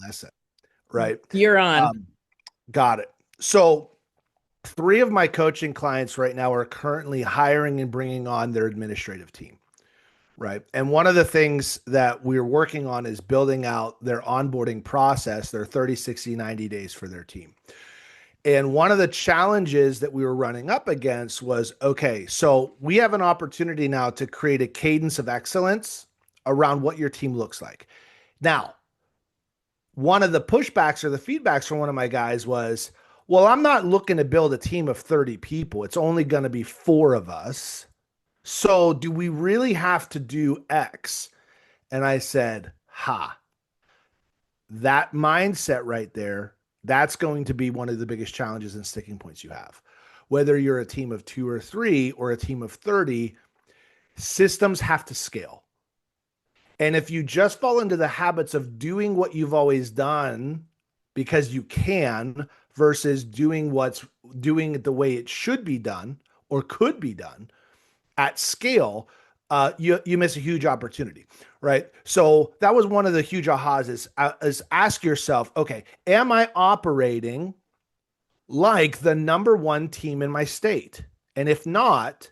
lesson, right? You're on. Um, got it. So, three of my coaching clients right now are currently hiring and bringing on their administrative team, right? And one of the things that we're working on is building out their onboarding process, their 30, 60, 90 days for their team. And one of the challenges that we were running up against was okay, so we have an opportunity now to create a cadence of excellence around what your team looks like. Now, one of the pushbacks or the feedbacks from one of my guys was, well, I'm not looking to build a team of 30 people. It's only going to be four of us. So, do we really have to do X? And I said, ha, that mindset right there, that's going to be one of the biggest challenges and sticking points you have. Whether you're a team of two or three or a team of 30, systems have to scale. And if you just fall into the habits of doing what you've always done because you can versus doing it the way it should be done or could be done at scale, you miss a huge opportunity, right? So that was one of the huge ahas is ask yourself, okay, am I operating like the number one team in my state? And if not,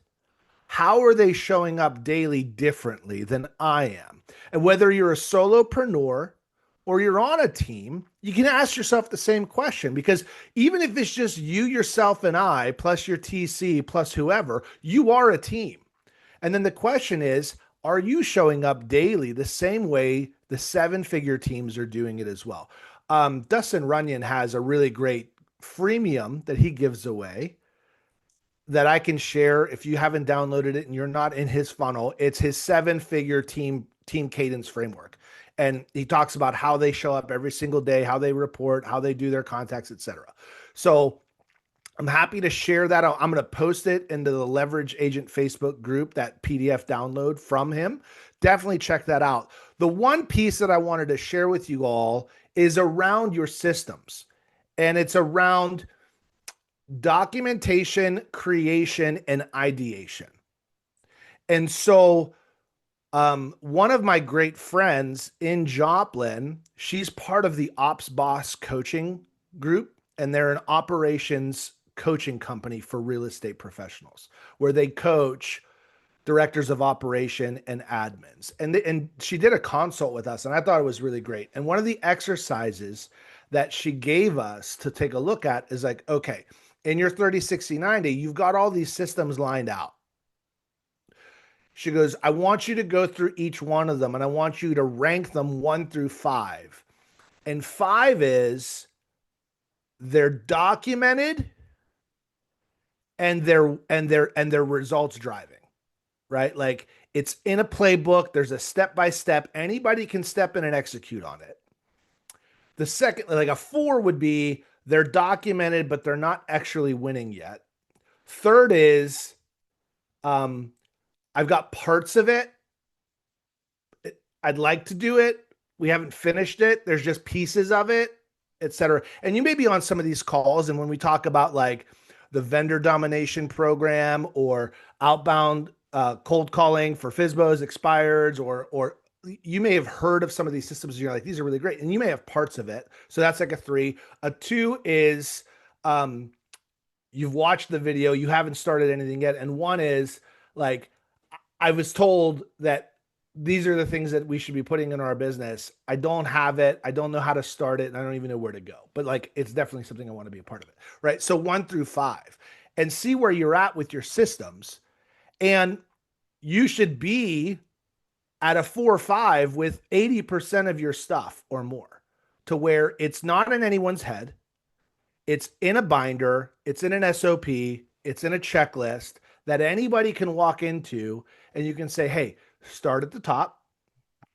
how are they showing up daily differently than I am? And whether you're a solopreneur or you're on a team, you can ask yourself the same question because even if it's just you, yourself, and I, plus your TC, plus whoever, you are a team. And then the question is, are you showing up daily the same way the seven-figure teams are doing it as well? Dustin Runyon has a really great freemium that he gives away that I can share if you haven't downloaded it and you're not in his funnel. It's his seven-figure team cadence framework. And he talks about how they show up every single day, how they report, how they do their contacts, etc. So I'm happy to share that. I'm going to post it into the Leverage Agent Facebook group, that PDF download from him. Definitely check that out. The one piece that I wanted to share with you all is around your systems, and it's around documentation, creation, and ideation. And so, one of my great friends in Joplin, she's part of the Ops Boss coaching group, and they're an operations coaching company for real estate professionals where they coach directors of operation and admins. And she did a consult with us, and I thought it was really great. And one of the exercises that she gave us to take a look at is like, okay, in your 30, 60, 90, you've got all these systems lined out. She goes, I want you to go through each one of them and I want you to rank them 1 through 5. And 5 is they're documented and they're results driving, right? Like it's in a playbook, there's a step by step, anybody can step in and execute on it. The second, like a 4 would be they're documented but they're not actually winning yet. Third is I've got parts of it. I'd like to do it. We haven't finished it. There's just pieces of it, etc. And you may be on some of these calls, and when we talk about like the vendor domination program or outbound cold calling for FISBOs, expireds, or you may have heard of some of these systems. And you're like, these are really great, and you may have parts of it. So that's like a 3. A 2 is you've watched the video, you haven't started anything yet, and 1 is like I was told that these are the things that we should be putting in our business. I don't have it. I don't know how to start it. And I don't even know where to go. But like, it's definitely something I want to be a part of it. Right. So 1 through 5 and see where you're at with your systems. And you should be at a 4 or 5 with 80% of your stuff or more to where it's not in anyone's head. It's in a binder. It's in an SOP. It's in a checklist that anybody can walk into and you can say, hey, start at the top,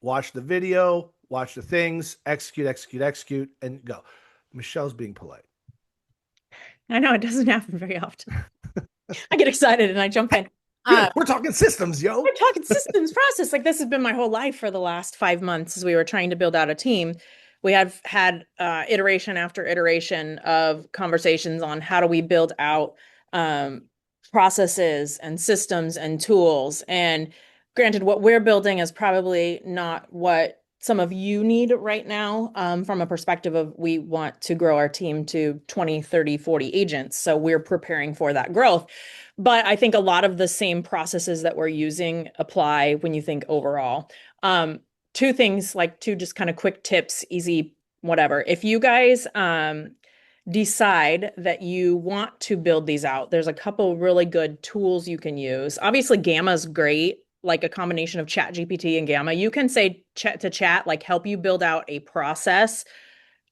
watch the video, watch the things, execute, execute, execute, and go. Michelle's being polite. I know it doesn't happen very often. I get excited and I jump in. Good. We're talking systems, yo. We're talking systems process. Like this has been my whole life for the last 5 months as we were trying to build out a team. We have had iteration after iteration of conversations on how do we build out processes and systems and tools. And granted, what we're building is probably not what some of you need right now, from a perspective of we want to grow our team to 20, 30, 40 agents. So we're preparing for that growth. But I think a lot of the same processes that we're using apply when you think overall. Two things, like two just kind of quick tips, easy, whatever. If you guys decide that you want to build these out, there's a couple really good tools you can use. Obviously, Gamma's great, like a combination of Chat GPT and Gamma. You can say chat to chat, like help you build out a process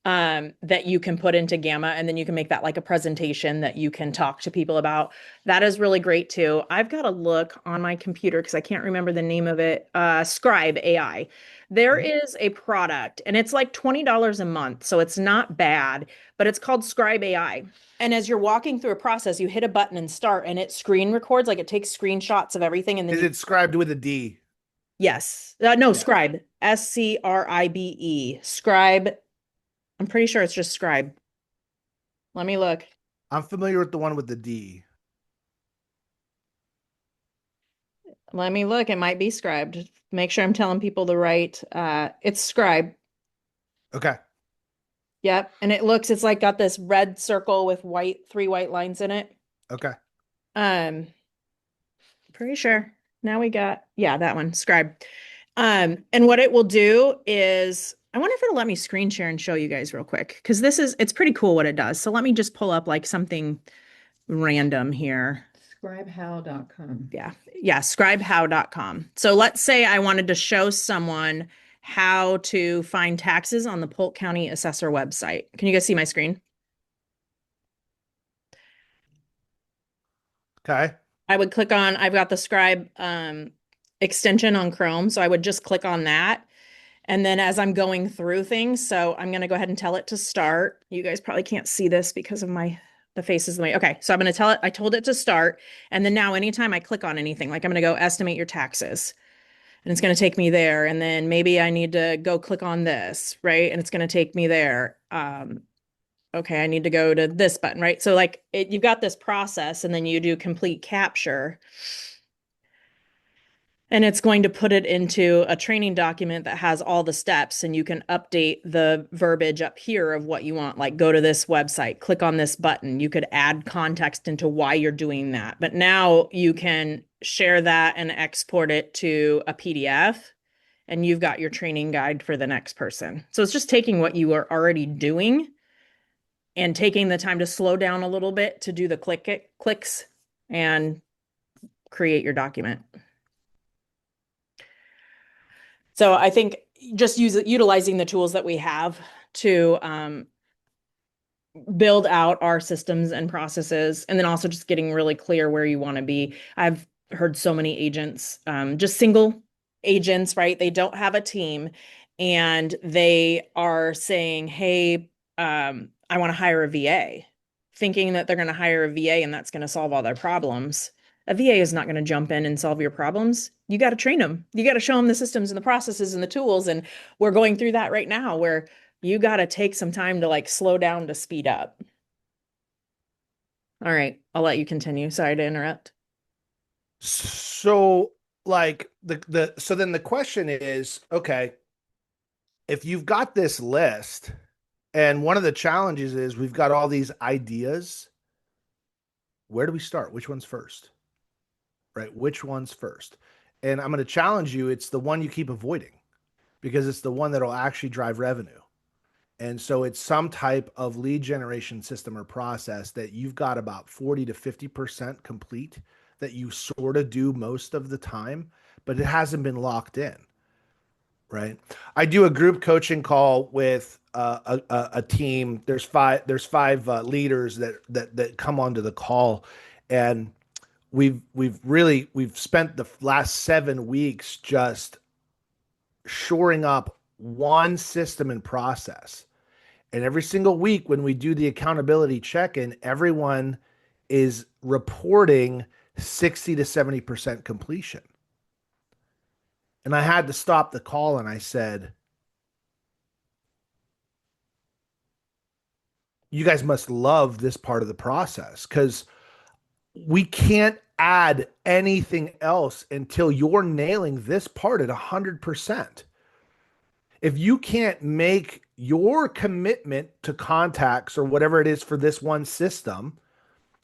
that you can put into Gamma, and then you can make that like a presentation that you can talk to people about. That is really great too. I've got to look on my computer because I can't remember the name of it. Scribe AI. There Mhm. is a product, and it's like $20 a month, so it's not bad, but it's called Scribe AI. And as you're walking through a process, you hit a button and start, and it screen records, like it takes screenshots of everything, and then Is you, it scribed with a D? yes, no, Yeah. Scribe, SCRIBE, Scribe. I'm pretty sure it's just Scribe. Let me look. I'm familiar with the one with the D. Let me look. It might be Scribe. Just make sure I'm telling people the right. It's Scribe. Okay. Yep. And it looks, it's like got this red circle with three white lines in it. Okay. Um, Pretty sure. Now we got, yeah, that one, Scribe. And what it will do is, I wonder if it'll let me screen share and show you guys real quick, because it's pretty cool what it does. So let me just pull up like something random here. Scribehow.com. Yeah. Yeah. Scribehow.com. So let's say I wanted to show someone how to find taxes on the Polk County Assessor website. Can you guys see my screen? Okay. I would click on, I've got the Scribe extension on Chrome. So I would just click on that. And then as I'm going through things, so I'm going to go ahead and tell it to start. You guys probably can't see this because of the faces the way. Okay, so I'm going to tell it, I told it to start. And then now anytime I click on anything, like I'm going to go estimate your taxes, and it's going to take me there. And then maybe I need to go click on this, right? And it's going to take me there. Okay, I need to go to this button, right? So like you've got this process, and then you do complete capture, and it's going to put it into a training document that has all the steps, and you can update the verbiage up here of what you want, like go to this website, click on this button. You could add context into why you're doing that. But now you can share that and export it to a PDF, and you've got your training guide for the next person. So it's just taking what you are already doing and taking the time to slow down a little bit to do the clicks and create your document. So I think just utilizing the tools that we have to build out our systems and processes, and then also just getting really clear where you want to be. I've heard so many agents, just single agents, right? They don't have a team, and they are saying, hey, I want to hire a VA, thinking that they're going to hire a VA and that's going to solve all their problems. A VA is not going to jump in and solve your problems. You got to train them. You got to show them the systems and the processes and the tools. And we're going through that right now, where you got to take some time to like slow down to speed up. All right, I'll let you continue. Sorry to interrupt. So like so then the question is, okay, if you've got this list, and one of the challenges is we've got all these ideas, where do we start? Which one's first? Right? Which one's first? And I'm going to challenge you, it's the one you keep avoiding because it's the one that'll actually drive revenue. And so it's some type of lead generation system or process that you've got about 40 to 50% complete, that you sort of do most of the time, but it hasn't been locked in. Right. I do a group coaching call with a team. There's five leaders that come onto the call, and we've spent the last 7 weeks just shoring up one system and process. And every single week when we do the accountability check-in, everyone is reporting 60 to 70% completion. And I had to stop the call and I said, you guys must love this part of the process because we can't add anything else until you're nailing this part at 100%. If you can't make your commitment to contacts or whatever it is for this one system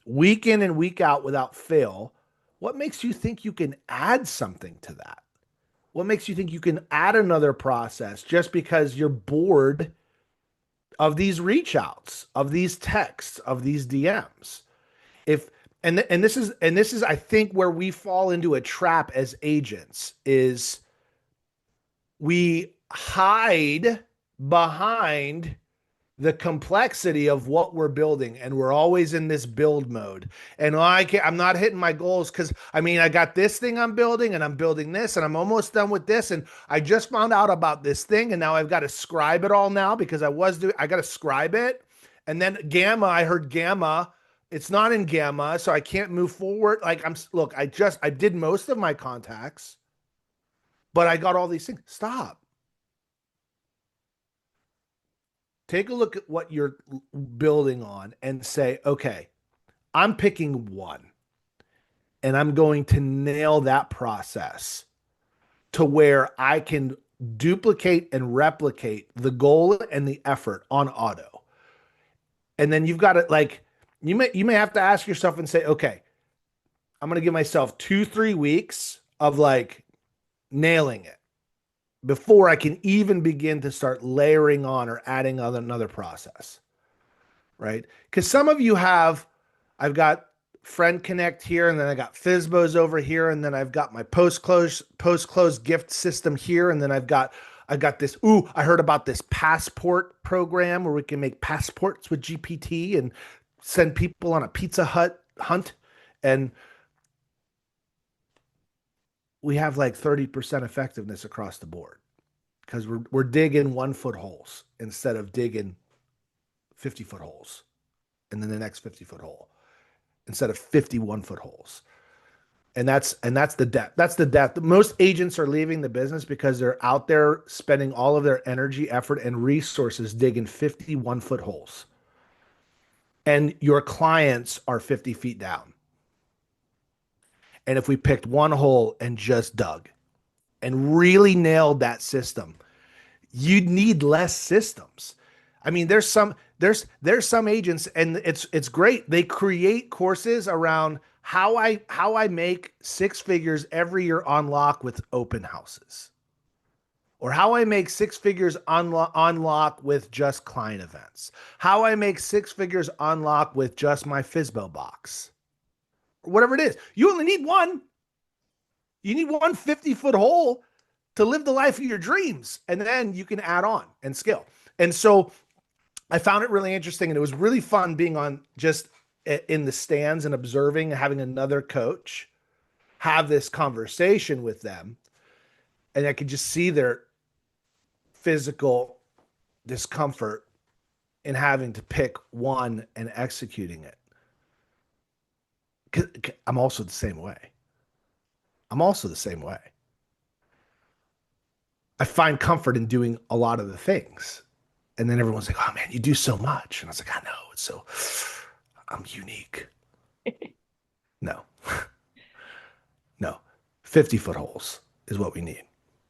week in and week out without fail, what makes you think you can add something to that? What makes you think you can add another process just because you're bored of these reach outs, of these texts, of these DMs? If and this is I think where we fall into a trap as agents is we hide behind the complexity of what we're building, and we're always in this build mode. And I'm not hitting my goals because I got this thing I'm building, and I'm building this, and I'm almost done with this, and I just found out about this thing, and now I've got to scribe it all now because I got to scribe it. And then Gamma, I heard Gamma, it's not in Gamma, so I can't move forward. Like, I did most of my contacts, but I got all these things. Stop. Take a look at what you're building on and say, okay, I'm picking one and I'm going to nail that process to where I can duplicate and replicate the goal and the effort on auto. And then you've got to, like, you may have to ask yourself and say, okay, I'm going to give myself 2-3 weeks of like nailing it before I can even begin to start layering on or adding on another process, right? Because some of you I've got Friend Connect here, and then I got Fizbos over here, and then I've got my post close gift system here, and then I got this. Ooh, I heard about this passport program where we can make passports with GPT and send people on a Pizza Hut hunt, and we have like 30% effectiveness across the board because we're digging 1 foot holes instead of digging 50-foot holes, and then the next 50-foot hole instead of 51-foot holes. And that's the depth. That's the depth. Most agents are leaving the business because they're out there spending all of their energy, effort, and resources digging 51-foot holes. And your clients are 50 feet down. And if we picked one hole and just dug and really nailed that system, you'd need less systems. I mean, there's some agents, and it's great. They create courses around how I make 6 figures every year on lock with open houses, or how I make 6 figures on lock with just client events, how I make 6 figures on lock with just my Fizbo box, or whatever it is. You only need one. You need one 50-foot hole to live the life of your dreams, and then you can add on and scale. And so I found it really interesting, and it was really fun being on just in the stands and observing and having another coach have this conversation with them. And I could just see their physical discomfort in having to pick one and executing it. 'Cause I'm also the same way. I'm also the same way. I find comfort in doing a lot of the things. And then everyone's like, oh man, you do so much. And I was like, I know. It's so, I'm unique. No, no. 50-foot holes is what we need.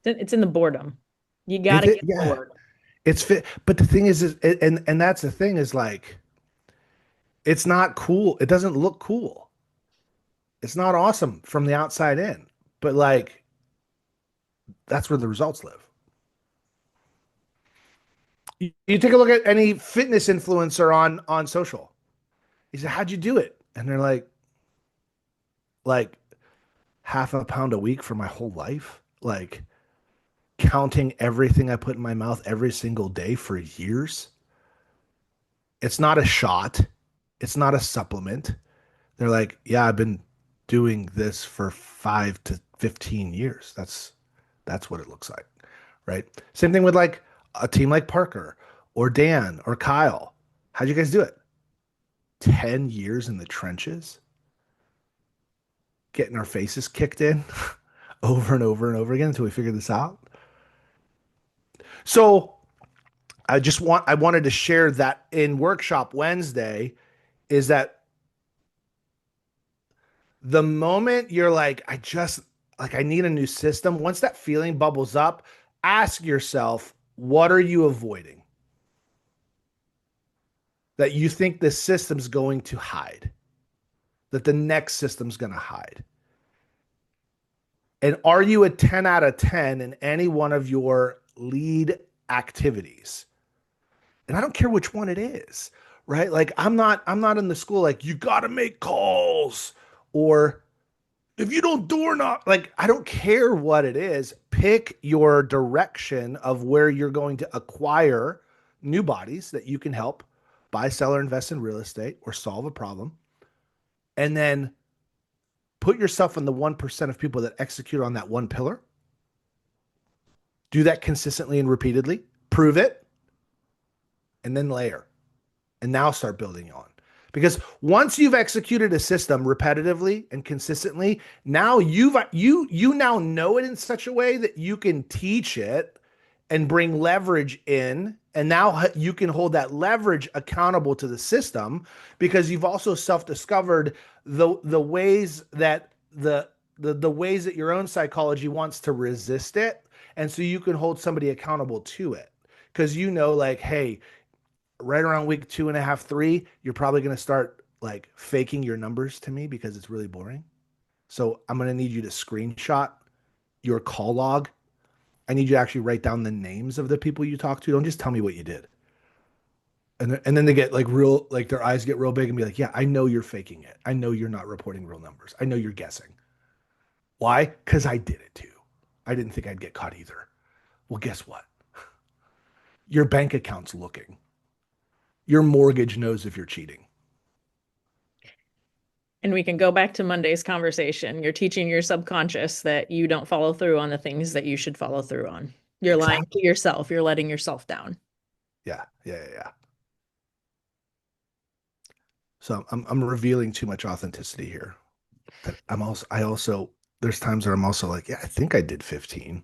It's in the boredom. You got to get Yeah, bored. it's fit. But the thing is and that's the thing is like, it's not cool. It doesn't look cool. It's not awesome from the outside in, but like, that's where the results live. You take a look at any fitness influencer on social. You say, how'd you do it? And they're like half a pound a week for my whole life, like counting everything I put in my mouth every single day for years. It's not a shot. It's not a supplement. They're like, yeah, I've been doing this for 5 to 15 years. That's what it looks like, right? Same thing with like a team like Parker or Dan or Kyle. How'd you guys do it? 10 years in the trenches, getting our faces kicked in over and over and over again until we figured this out. So I wanted to share that in Workshop Wednesday is that the moment you're like, I need a new system, once that feeling bubbles up, ask yourself, What are you avoiding that you think the system's going to hide, that the next system's going to hide? And are you a 10 out of 10 in any one of your lead activities? And I don't care which one it is, right? Like I'm not in the school like you got to make calls or if you don't door knock, like I don't care what it is. Pick your direction of where you're going to acquire new bodies that you can help buy, sell, or invest in real estate or solve a problem. And then put yourself in the 1% of people that execute on that one pillar. Do that consistently and repeatedly. Prove it and then layer. And now start building on. Because once you've executed a system repetitively and consistently, now you now know it in such a way that you can teach it and bring leverage in. And now you can hold that leverage accountable to the system because you've also self-discovered the ways that the ways that your own psychology wants to resist it. And so you can hold somebody accountable to it. Because you know, like, hey, right around week 2.5, 3, you're probably going to start like faking your numbers to me because it's really boring. So I'm going to need you to screenshot your call log. I need you to actually write down the names of the people you talk to. Don't just tell me what you did. And then they get like real, like their eyes get real big and be like, yeah, I know you're faking it. I know you're not reporting real numbers. I know you're guessing. Why? Because I did it too. I didn't think I'd get caught either. Well, guess what? Your bank account's looking. Your mortgage knows if you're cheating. And we can go back to Monday's conversation. You're teaching your subconscious that you don't follow through on the things that you should follow through on. You're lying to Exactly. yourself. You're letting yourself down. Yeah, yeah, yeah, yeah. So I'm revealing too much authenticity here. That I also there's times where I'm also like, yeah, I think I did 15.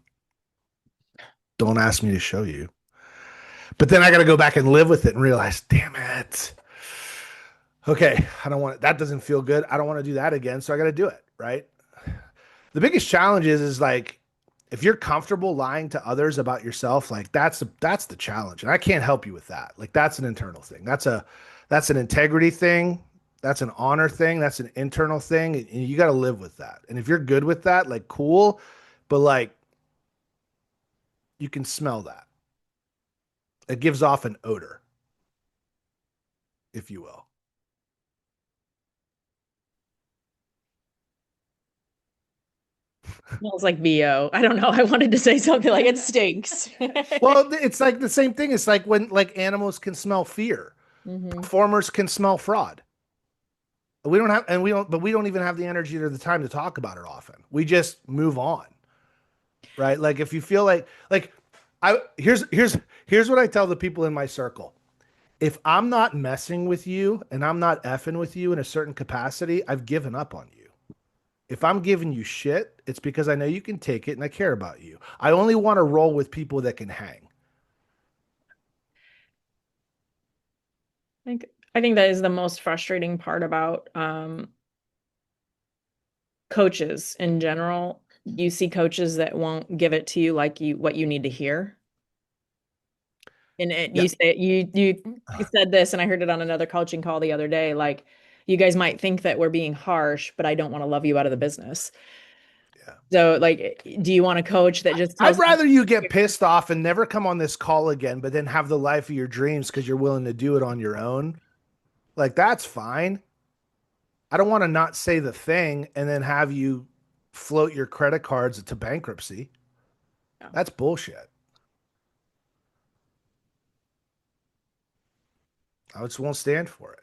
Don't ask me to show you. But then I got to go back and live with it and realize, damn it. Okay, I don't want that doesn't feel good. I don't want to do that again, so I got to do it, right? The biggest challenge is like if you're comfortable lying to others about yourself, like that's the challenge. And I can't help you with that. Like that's an internal thing. That's an integrity thing. That's an honor thing. That's an internal thing. And you got to live with that. And if you're good with that, like cool, but like you can smell that. It gives off an odor, if you will. Smells like BO. I don't know. I wanted to say something like it stinks. Well, it's like the same thing. It's like when like animals can smell fear. Hmm. Performers can smell fraud. We don't have, and we don't, but we don't even have the energy or the time to talk about it often. We just move on, right? Like if you feel like I here's what I tell the people in my circle. If I'm not messing with you and I'm not effing with you in a certain capacity, I've given up on you. If I'm giving you shit, it's because I know you can take it and I care about you. I only want to roll with people that can hang. I think that is the most frustrating part about coaches in general. You see coaches that won't give it to you like you what you need to hear. And Yeah. you said this, and I heard it on another coaching call the other day. Like, you guys might think that we're being harsh, but I don't want to love you out of the business. Yeah. So, like, do you want a coach that just I'd tells you? rather you get pissed off and never come on this call again, but then have the life of your dreams because you're willing to do it on your own. Like, that's fine. I don't want to not say the thing and then have you float your credit cards to bankruptcy. Yeah. That's bullshit. I just won't stand for it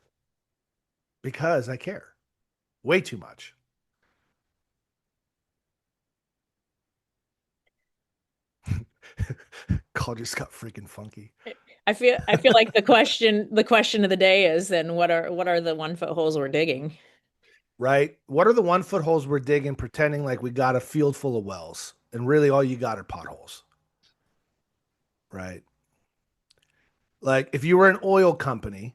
because I care way too much. Call just got freaking funky, I feel like the question of the day is then what are the 1 foot holes we're digging? right? What are the 1 foot holes we're digging, pretending like we got a field full of wells, and really all you got are potholes, right? Like if you were an oil company,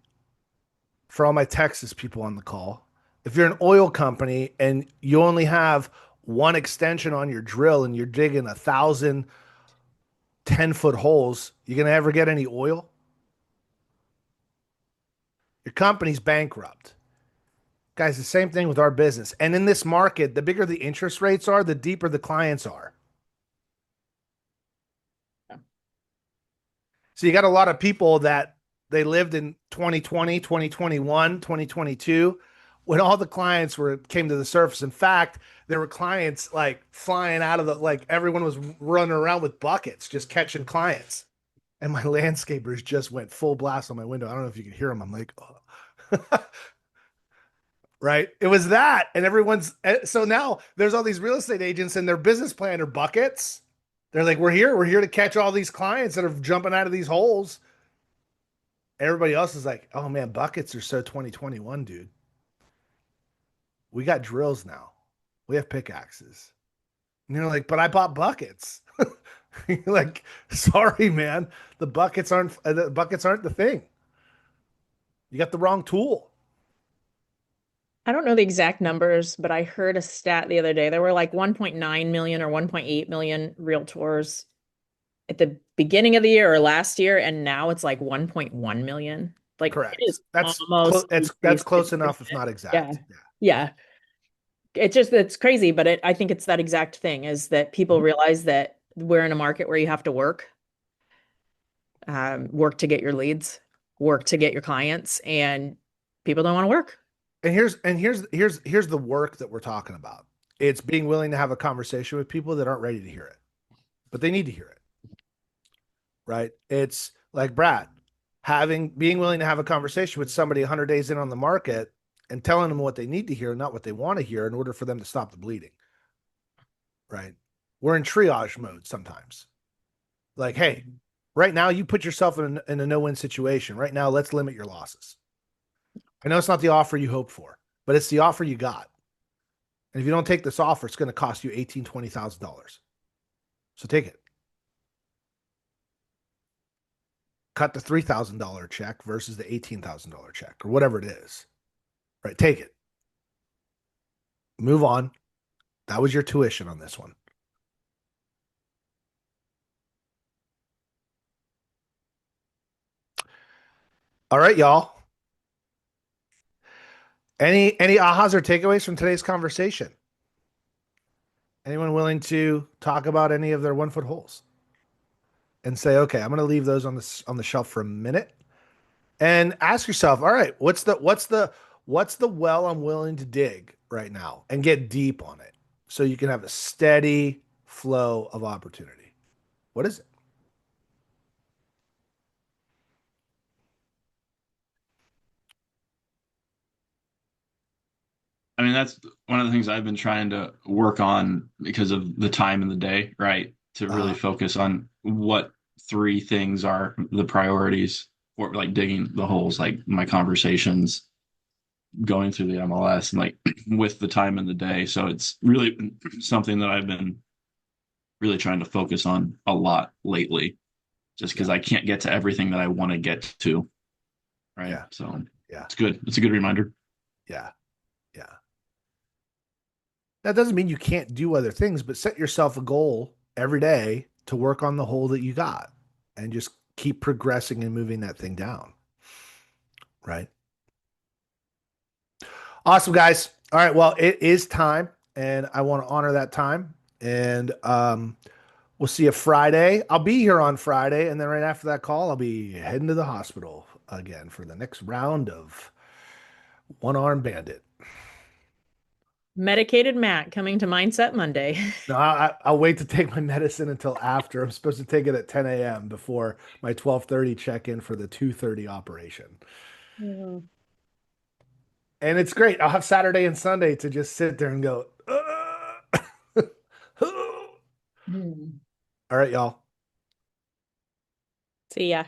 for all my Texas people on the call, if you're an oil company and you only have one extension on your drill and you're digging 1,000 10-foot holes, you going to ever get any oil? Your company's bankrupt. Guys, the same thing with our business. And in this market, the bigger the interest rates are, the deeper the clients are. So you got a lot of people that they lived in 2020, 2021, 2022 when all the clients were came to the surface. In fact, there were clients like flying out of the like everyone was running around with buckets just catching clients. And my landscapers just went full blast on my window. I don't know if you can hear them. I'm like, oh. Right? It was that. And everyone's so now there's all these real estate agents and their business plan are buckets. They're like, we're here to catch all these clients that are jumping out of these holes. Everybody else is like, oh man, buckets are so 2021, dude. We got drills now. We have pickaxes. And you're like, but I bought buckets. You're like, sorry, man. The buckets aren't the thing. You got the wrong tool. I don't know the exact numbers, but I heard a stat the other day. There were like 1.9 million or 1.8 million realtors at the beginning of the year or last year, and now it's like 1.1 million. Like it Correct. is That's close. almost That's increased close enough, if 50%. not Yeah. exact. Yeah. Yeah. It's crazy, but I think it's that exact thing is that people Mhm. realize that we're in a market where you have to work to get your leads, work to get your clients, and people don't want to work. And here's the work that we're talking about. It's being willing to have a conversation with people that aren't ready to hear it, but they need to hear it. Right? It's like Brad having being willing to have a conversation with somebody 100 days in on the market and telling them what they need to hear, not what they want to hear, in order for them to stop the bleeding. Right? We're in triage mode sometimes. Like, hey, right now you put yourself in a no-win situation. Right now, let's limit your losses. I know it's not the offer you hoped for, but it's the offer you got. And if you don't take this offer, it's going to cost you $18,000, $20,000. So take it. Cut the $3,000 check versus the $18,000 check or whatever it is. Right? Take it. Move on. That was your tuition on this one. All right, y'all. Any ahas or takeaways from today's conversation? Anyone willing to talk about any of their 1-foot holes and say, okay, I'm going to leave those on the shelf for a minute and ask yourself, all right, what's the well I'm willing to dig right now and get deep on it so you can have a steady flow of opportunity. What is it? I mean, that's one of the things I've been trying to work on because of the time in the day, right? To really Uh, focus on what three things are the priorities for like digging the holes, like my conversations, going through the MLS and like with the time in the day. So it's really something that I've been really trying to focus on a lot lately, just because yeah, I can't get to everything that I want to get to, right? yeah, So yeah, it's good. It's a good reminder. yeah, yeah. That doesn't mean you can't do other things, but set yourself a goal every day to work on the hole that you got and just keep progressing and moving that thing down. Right. Awesome, guys. All right. Well, it is time, and I want to honor that time. And we'll see you Friday. I'll be here on Friday, and then right after that call, I'll be heading to the hospital again for the next round of One Arm Bandit. Medicated Matt coming to Mindset Monday. No, I'll wait to take my medicine until after. I'm supposed to take it at 10 a.m. before my 12:30 check-in for the 2:30 operation. Mm. And it's great. I'll have Saturday and Sunday to just sit there and go. All Hmm. right, y'all. See ya.